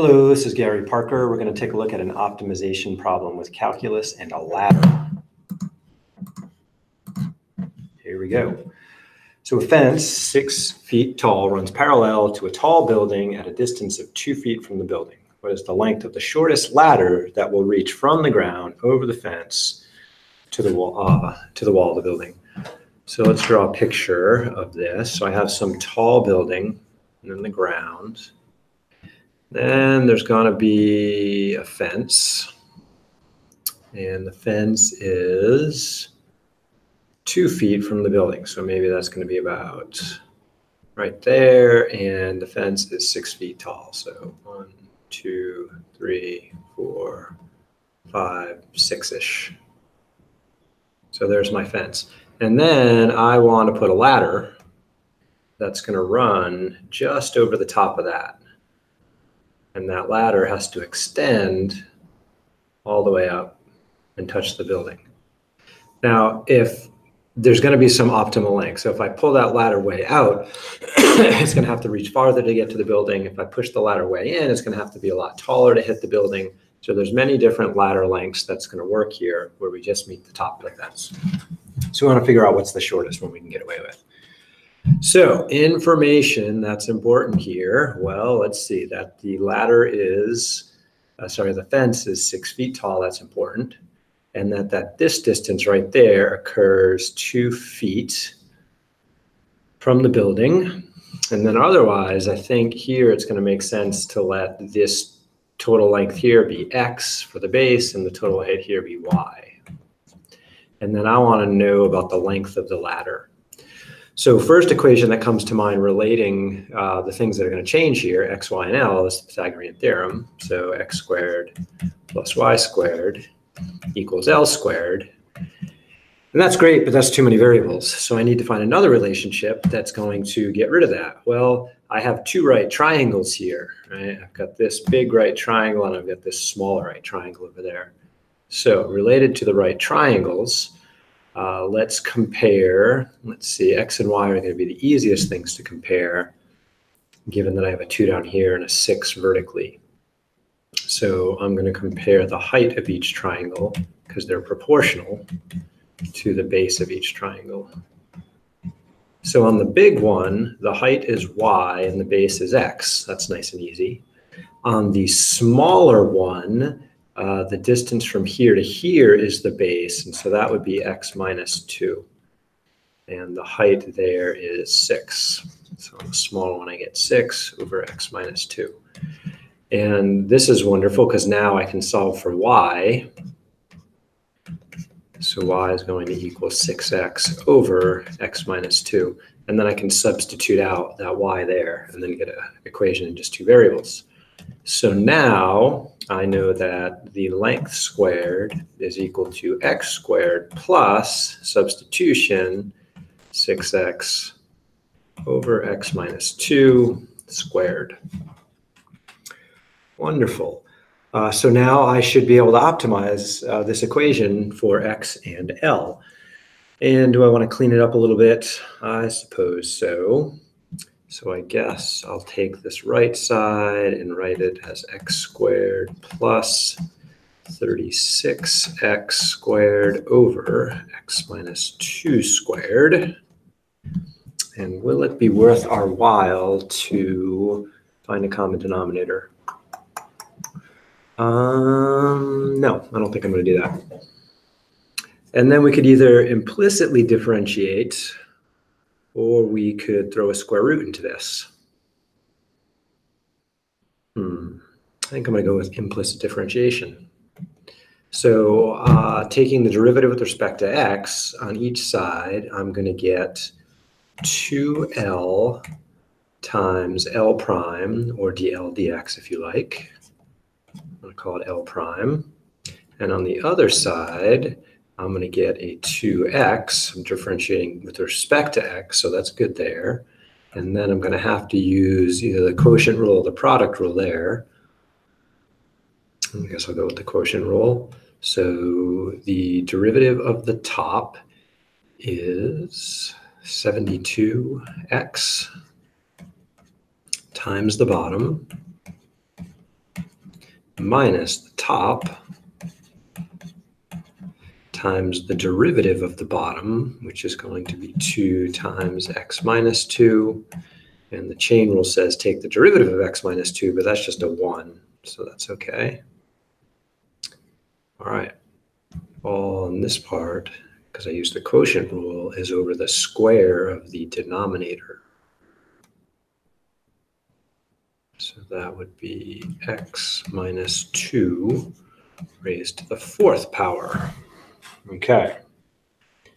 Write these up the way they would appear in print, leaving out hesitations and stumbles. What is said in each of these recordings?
Hello, this is Gary Parker. We're going to take a look at an optimization problem with calculus and a ladder. Here we go. So a fence 6 feet tall runs parallel to a tall building at a distance of 2 feet from the building. What is the length of the shortest ladder that will reach from the ground over the fence to the wall of the building? So let's draw a picture of this. So I have some tall building and then the ground. Then there's going to be a fence, and the fence is 2 feet from the building. So maybe that's going to be about right there, and the fence is 6 feet tall. So 1, 2, 3, 4, 5, 6-ish. So there's my fence. And then I want to put a ladder that's going to run just over the top of that. And that ladder has to extend all the way up and touch the building. Now, if there's going to be some optimal length, so if I pull that ladder way out, it's going to have to reach farther to get to the building. If I push the ladder way in, it's going to have to be a lot taller to hit the building. So there's many different ladder lengths that's going to work here where we just meet the top of the fence. So we want to figure out what's the shortest one we can get away with. So information that's important here. Well, let's see that the ladder is, the fence is 6 feet tall. That's important. And that this distance right there occurs 2 feet from the building. And then otherwise, I think here it's going to make sense to let this total length here be X for the base and the total height here be Y. And then I want to know about the length of the ladder. So first equation that comes to mind relating the things that are going to change here, x, y, and L, is the Pythagorean theorem. So x squared plus y squared equals L squared. And that's great, but that's too many variables. So I need to find another relationship that's going to get rid of that. Well, I have two right triangles here, right? I've got this big right triangle and I've got this small right triangle over there. So related to the right triangles, let's compare. Let's see, x and y are going to be the easiest things to compare, given that I have a 2 down here and a 6 vertically. So I'm going to compare the height of each triangle because they're proportional to the base of each triangle. So on the big one, the height is y and the base is x. That's nice and easy. On the smaller one, the distance from here to here is the base, and so that would be x minus 2. And the height there is 6. So on the small one, I get 6 over x minus 2. And this is wonderful because now I can solve for y. So y is going to equal 6x over x minus 2. And then I can substitute out that y there and then get an equation in just 2 variables. So now I know that the length squared is equal to x squared plus substitution 6x over x minus 2 squared. Wonderful. So now I should be able to optimize this equation for x and L. And do I want to clean it up a little bit? I suppose so. So I guess I'll take this right side and write it as x squared plus 36x squared over x minus 2 squared. And will it be worth our while to find a common denominator? No, I don't think I'm going to do that. And then we could either implicitly differentiate, or we could throw a square root into this. I think I'm going to go with implicit differentiation. So taking the derivative with respect to x on each side, I'm going to get 2L times L prime, or dL dx if you like. I'm going to call it L prime. And on the other side, I'm going to get a 2x. I'm differentiating with respect to x, so that's good there. And then I'm going to have to use either the quotient rule or the product rule there. I guess I'll go with the quotient rule. So the derivative of the top is 72x times the bottom minus the top times the derivative of the bottom, which is going to be 2 times x minus 2. And the chain rule says take the derivative of x minus 2, but that's just a 1, so that's okay. All right, all in this part, because I used the quotient rule, is over the square of the denominator. So that would be x minus 2 raised to the 4th power. Okay.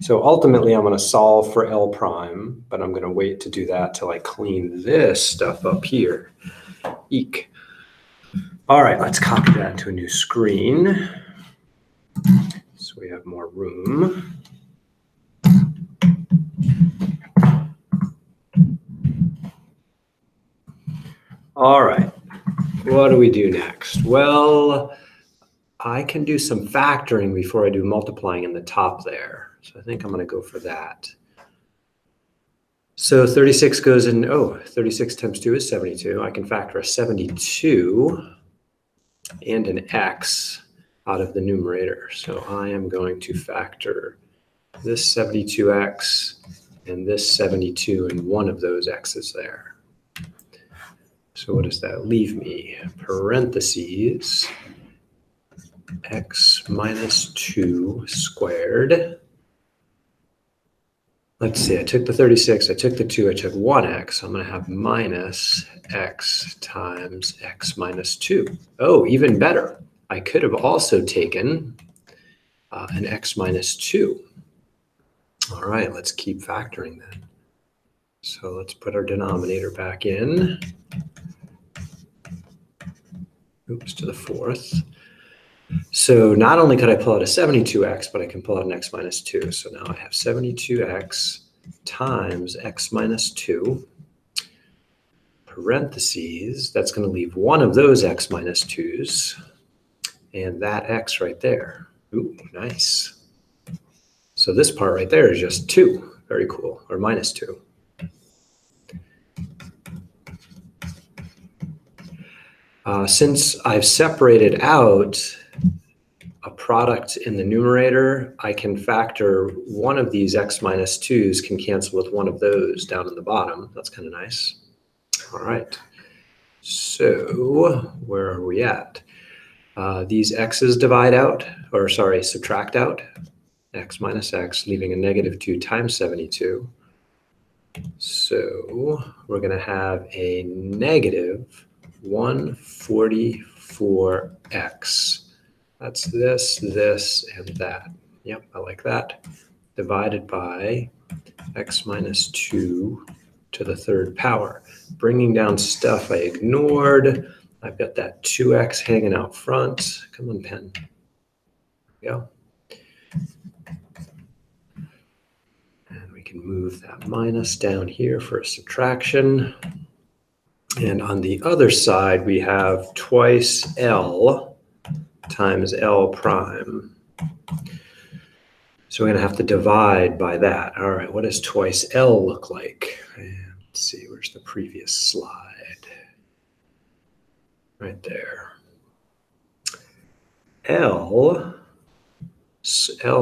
So ultimately, I'm going to solve for L prime, but I'm going to wait to do that till I clean this stuff up here. Eek. All right, let's copy that to a new screen so we have more room. All right, what do we do next? Well, I can do some factoring before I do multiplying in the top there. So I think I'm going to go for that. So 36 goes in, 36 times 2 is 72. I can factor a 72 and an x out of the numerator. So I am going to factor this 72x and this 72 and one of those x's there. So what does that leave me? Parentheses, x minus 2 squared. Let's see, I took the 36, I took the 2, I took 1x. So I'm going to have minus x times x minus 2. Oh, even better. I could have also taken an x minus 2. All right, let's keep factoring then. So let's put our denominator back in. Oops, to the 4th. So not only could I pull out a 72x, but I can pull out an x minus 2. So now I have 72x times x minus 2, parentheses, that's going to leave one of those x minus 2's, and that x right there. Ooh, nice. So this part right there is just 2. Very cool, or minus 2. Since I've separated out a product in the numerator, I can factor one of these x minus 2's can cancel with one of those down in the bottom. That's kind of nice. All right. So where are we at? These x's divide out, or sorry, subtract out. X minus x, leaving a negative 2 times 72. So we're going to have a negative 144x. That's this, this, and that. Yep, I like that. Divided by x minus 2 to the 3rd power. Bringing down stuff I ignored. I've got that 2x hanging out front. Come on, pen. There we go. And we can move that minus down here for a subtraction. And on the other side, we have twice L times L prime. So we're going to have to divide by that. All right, what does twice L look like? Let's see, where's the previous slide? Right there. L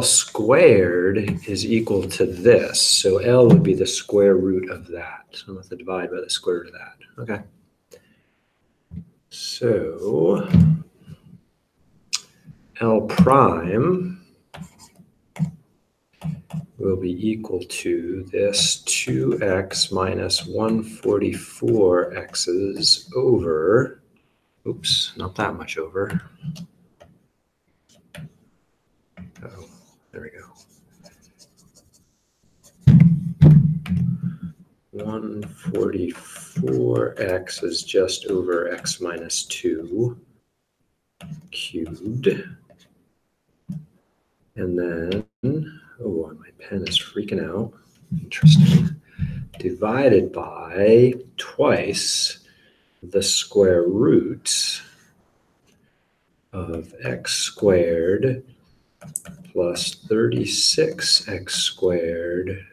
squared is equal to this. So L would be the square root of that. So I'm going to have to divide by the square root of that. Okay. So L prime will be equal to this 2x minus 144x's over, oops, not that much over. Oh, there we go. 144x is just over x minus 2 cubed. And then, oh, my pen is freaking out. Interesting. Divided by twice the square root of x squared plus 36x squared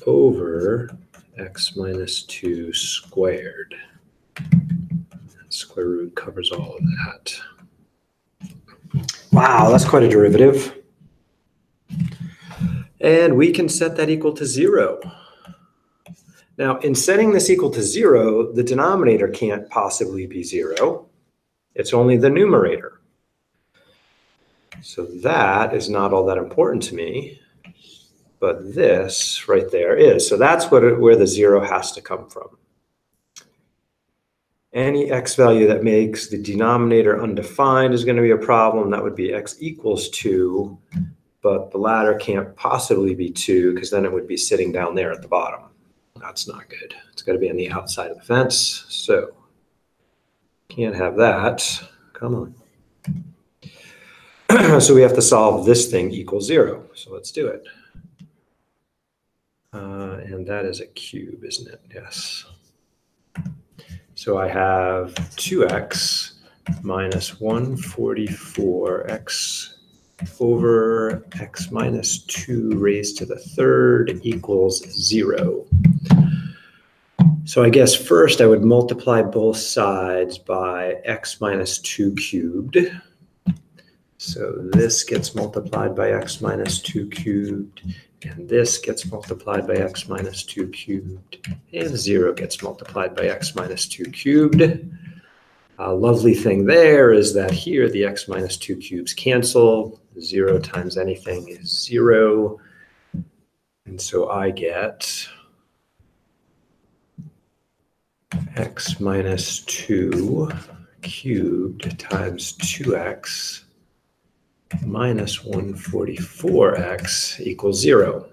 over x minus 2 squared. That square root covers all of that. Wow, that's quite a derivative. And we can set that equal to 0. Now, in setting this equal to 0, the denominator can't possibly be 0. It's only the numerator. So that is not all that important to me, but this right there is. So that's where the 0 has to come from. Any x value that makes the denominator undefined is going to be a problem. That would be x equals 2, but the latter can't possibly be 2 because then it would be sitting down there at the bottom. That's not good. It's got to be on the outside of the fence. So can't have that. Come on. So we have to solve this thing equals 0. So let's do it. And that is a cube, isn't it? Yes. So I have 2x minus 144x over x minus 2 raised to the third equals 0. So I guess first I would multiply both sides by x minus 2 cubed. So this gets multiplied by x minus 2 cubed, and this gets multiplied by x minus 2 cubed, and 0 gets multiplied by x minus 2 cubed. A lovely thing there is that here the x minus 2 cubes cancel. 0 times anything is 0. And so I get x minus 2 cubed times 2x minus 144x equals 0.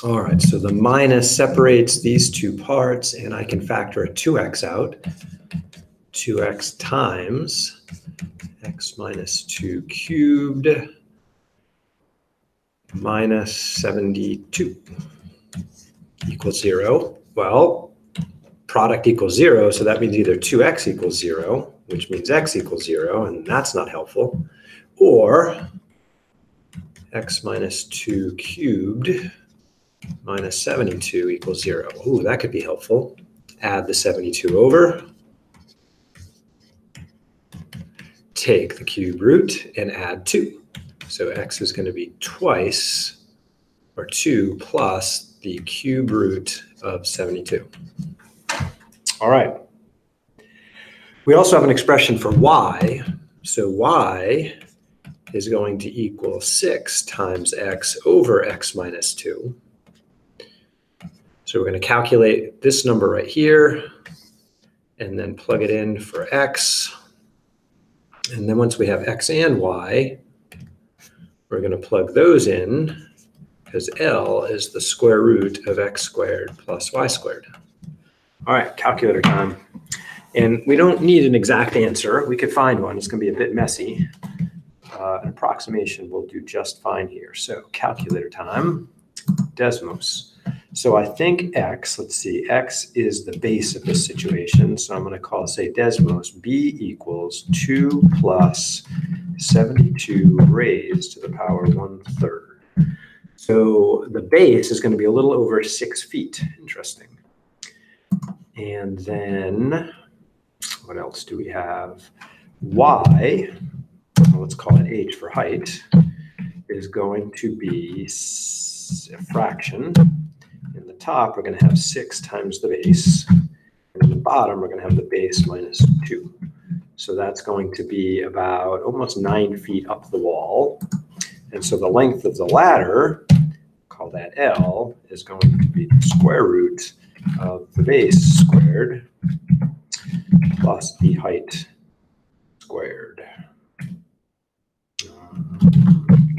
All right, so the minus separates these two parts, and I can factor a 2x out. 2x times x minus 2 cubed minus 72 equals 0. Well, product equals 0, so that means either 2x equals 0, which means x equals 0, and that's not helpful, or x minus 2 cubed minus 72 equals 0. Ooh, that could be helpful. Add the 72 over. Take the cube root and add 2. So x is going to be twice, or 2 plus the cube root of 72. All right. We also have an expression for y. So y is going to equal 6 times x over x minus 2. So we're going to calculate this number right here and then plug it in for x. And then once we have x and y, we're going to plug those in because L is the square root of x squared plus y squared. All right, calculator time. And we don't need an exact answer. We could find one. It's going to be a bit messy. An approximation will do just fine here. So calculator time, Desmos. So I think x, let's see, x is the base of this situation. So I'm going to say Desmos b equals 2 plus 72 raised to the power 1/3. So the base is going to be a little over 6 feet. Interesting. And then what else do we have? Y, well, let's call it h for height, is going to be a fraction. In the top, we're going to have 6 times the base. And in the bottom, we're going to have the base minus 2. So that's going to be about almost 9 feet up the wall. And so the length of the ladder, call that L, is going to be the square root of the base squared plus the height squared. There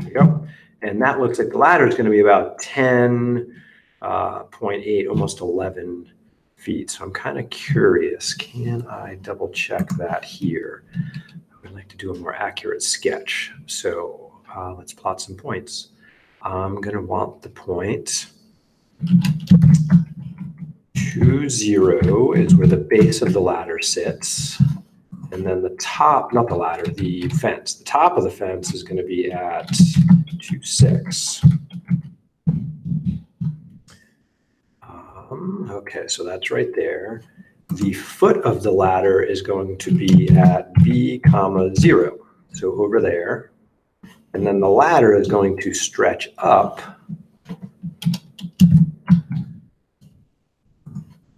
we go. And that looks like the ladder is going to be about 10.8, almost 11 feet. So I'm kind of curious, can I double check that here? I would like to do a more accurate sketch. So let's plot some points. I'm going to want the point 2, 0 is where the base of the ladder sits. And then the top, not the ladder, the fence. The top of the fence is going to be at 2, 6. Okay, so that's right there. The foot of the ladder is going to be at b, comma 0. so over there. And then the ladder is going to stretch up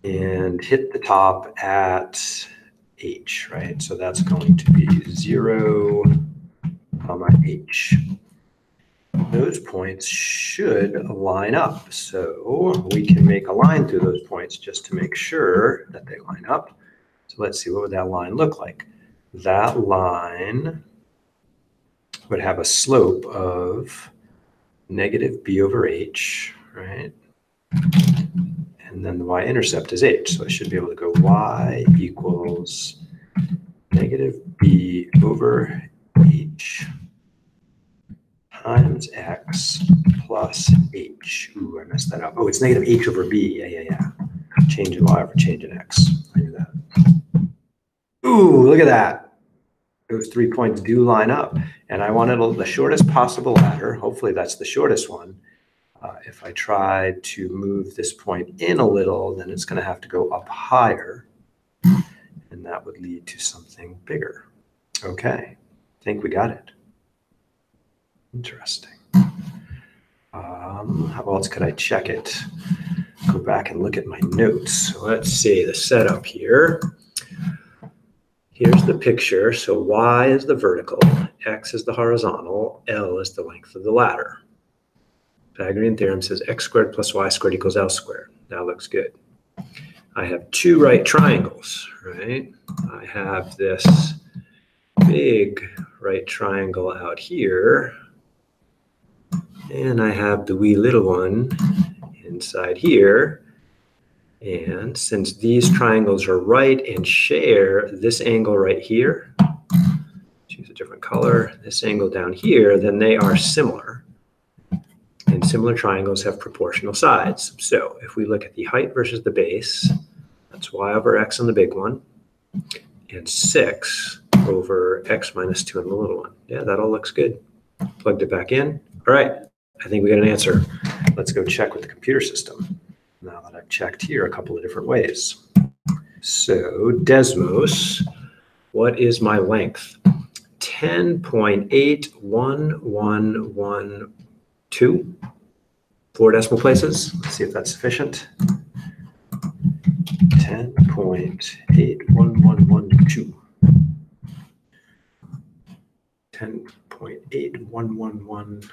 and hit the top at h, right? So that's going to be 0, h. Those points should line up. So we can make a line through those points just to make sure that they line up. So let's see, what would that line look like? That line would have a slope of negative b over h, right? And then the y-intercept is h. So I should be able to go y equals negative b over h times x plus h. Ooh, I messed that up. Oh, it's negative h over b. Yeah. Change in y over change in x. I knew that. Ooh, look at that. Those 3 points do line up. And I wanted the shortest possible ladder. Hopefully that's the shortest one. If I try to move this point in a little, then it's going to have to go up higher. And that would lead to something bigger. Okay, I think we got it. Interesting. How else could I check it? Go back and look at my notes. So let's see the setup here. Here's the picture. So y is the vertical, x is the horizontal, L is the length of the ladder. Pythagorean theorem says x squared plus y squared equals L squared. That looks good. I have two right triangles, right? I have this big right triangle out here, and I have the wee little one inside here. And since these triangles are right and share this angle right here, choose a different color, this angle down here, then they are similar. And similar triangles have proportional sides. So if we look at the height versus the base, that's y over x on the big one, and 6 over x minus 2 on the little one. Yeah, that all looks good. Plugged it back in. All right, I think we got an answer. Let's go check with the computer system. Now that I've checked here a couple of different ways. So Desmos, what is my length? 10.8112. 4 decimal places. Let's see if that's sufficient. 10.8112. 10.8111.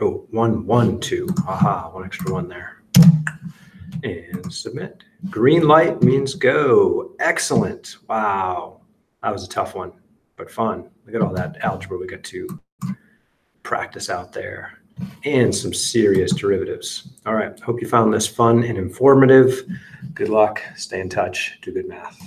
Oh, 112. Aha, one extra one there. And submit. Green light means go. Excellent. Wow. That was a tough one, but fun. Look at all that algebra we got to practice out there, and some serious derivatives. All right. Hope you found this fun and informative. Good luck. Stay in touch. Do good math.